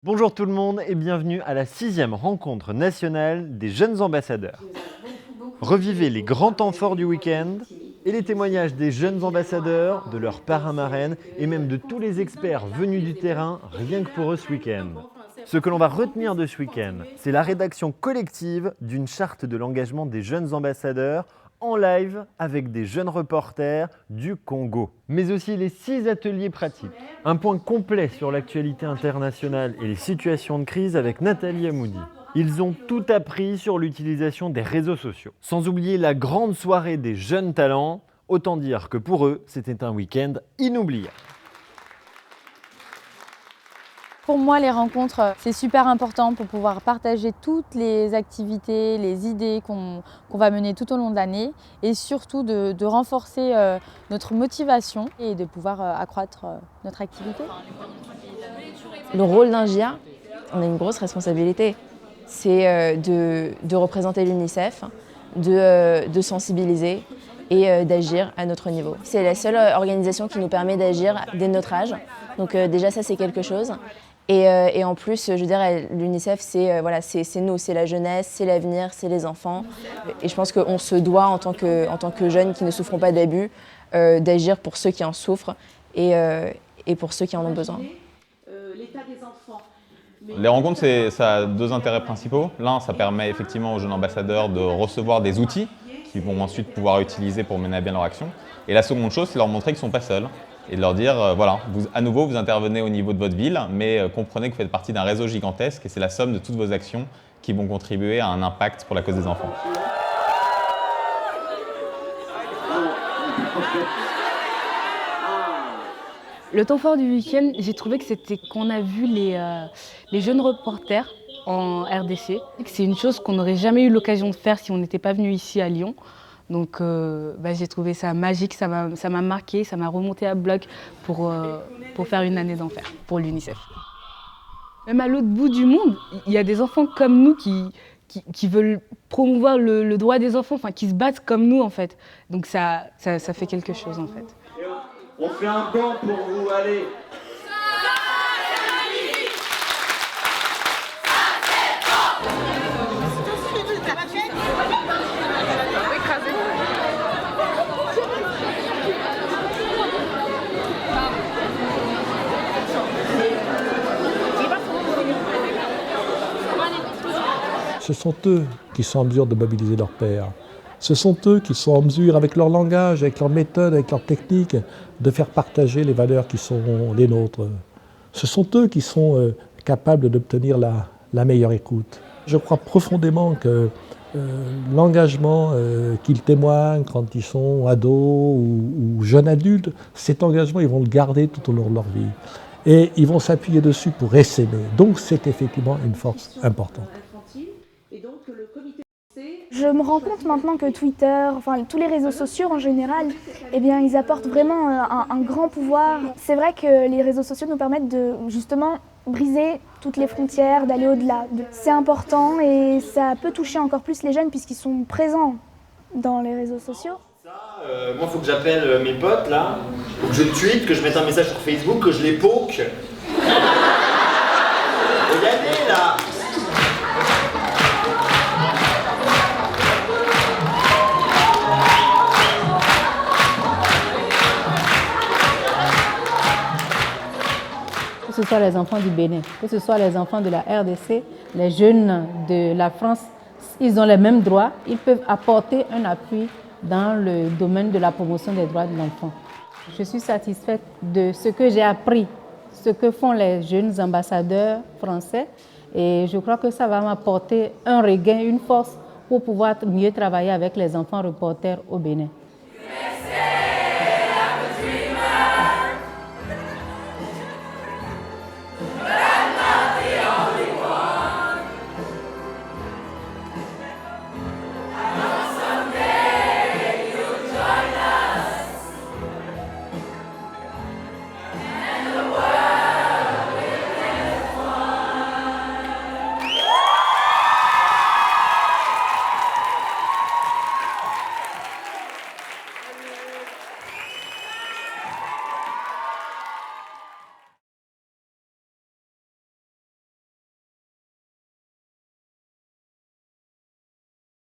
Bonjour tout le monde et bienvenue à la 6e rencontre nationale des jeunes ambassadeurs. Revivez les grands temps forts du week-end et les témoignages des jeunes ambassadeurs, de leurs parrains-marraines et même de tous les experts venus du terrain rien que pour eux ce week-end. Ce que l'on va retenir de ce week-end, c'est la rédaction collective d'une charte de l'engagement des jeunes ambassadeurs en live avec des jeunes reporters du Congo. Mais aussi les 6 ateliers pratiques. Un point complet sur l'actualité internationale et les situations de crise avec Nathalie Amoudi. Ils ont tout appris sur l'utilisation des réseaux sociaux. Sans oublier la grande soirée des jeunes talents. Autant dire que pour eux, c'était un week-end inoubliable. Pour moi, les rencontres, c'est super important pour pouvoir partager toutes les activités, les idées qu'on va mener tout au long de l'année et surtout de renforcer notre motivation et de pouvoir accroître notre activité. Le rôle d'un GIA, on a une grosse responsabilité. C'est de représenter l'UNICEF, de sensibiliser et d'agir à notre niveau. C'est la seule organisation qui nous permet d'agir dès notre âge. Donc déjà ça c'est quelque chose. Et en plus, je dirais, l'UNICEF, c'est nous, c'est la jeunesse, c'est l'avenir, c'est les enfants. Et je pense qu'on se doit, en tant que jeunes qui ne souffront pas d'abus, d'agir pour ceux qui en souffrent et pour ceux qui en ont besoin. Les rencontres, ça a 2 intérêts principaux. L'un, ça permet effectivement aux jeunes ambassadeurs de recevoir des outils qu'ils vont ensuite pouvoir utiliser pour mener à bien leur action. Et la seconde chose, c'est leur montrer qu'ils ne sont pas seuls. Et de leur dire, voilà, à nouveau, vous intervenez au niveau de votre ville, mais comprenez que vous faites partie d'un réseau gigantesque et c'est la somme de toutes vos actions qui vont contribuer à un impact pour la cause des enfants. Le temps fort du week-end, j'ai trouvé que c'était qu'on a vu les jeunes reporters en RDC. C'est une chose qu'on n'aurait jamais eu l'occasion de faire si on n'était pas venu ici à Lyon. Donc j'ai trouvé ça magique, ça m'a marqué, ça m'a remonté à bloc pour faire une année d'enfer pour l'UNICEF. Même à l'autre bout du monde, il y a des enfants comme nous qui veulent promouvoir le droit des enfants, enfin qui se battent comme nous en fait. Donc ça fait quelque chose en fait. On fait un banc pour vous, allez. Ce sont eux qui sont en mesure de mobiliser leurs pairs. Ce sont eux qui sont en mesure, avec leur langage, avec leur méthode, avec leur technique, de faire partager les valeurs qui sont les nôtres. Ce sont eux qui sont capables d'obtenir la meilleure écoute. Je crois profondément que l'engagement qu'ils témoignent quand ils sont ados ou jeunes adultes, cet engagement, ils vont le garder tout au long de leur vie. Et ils vont s'appuyer dessus pour essaimer. Donc c'est effectivement une force importante. Je me rends compte maintenant que Twitter, enfin tous les réseaux sociaux en général, eh bien, ils apportent vraiment un grand pouvoir. C'est vrai que les réseaux sociaux nous permettent de justement briser toutes les frontières, d'aller au-delà. C'est important et ça peut toucher encore plus les jeunes puisqu'ils sont présents dans les réseaux sociaux. Moi, il faut que j'appelle mes potes là, faut que je tweete, que je mette un message sur Facebook, que je les poke. Regardez là. Que ce soit les enfants du Bénin, que ce soit les enfants de la RDC, les jeunes de la France, ils ont les mêmes droits, ils peuvent apporter un appui dans le domaine de la promotion des droits de l'enfant. Je suis satisfaite de ce que j'ai appris, ce que font les jeunes ambassadeurs français et je crois que ça va m'apporter un regain, une force pour pouvoir mieux travailler avec les enfants reporters au Bénin.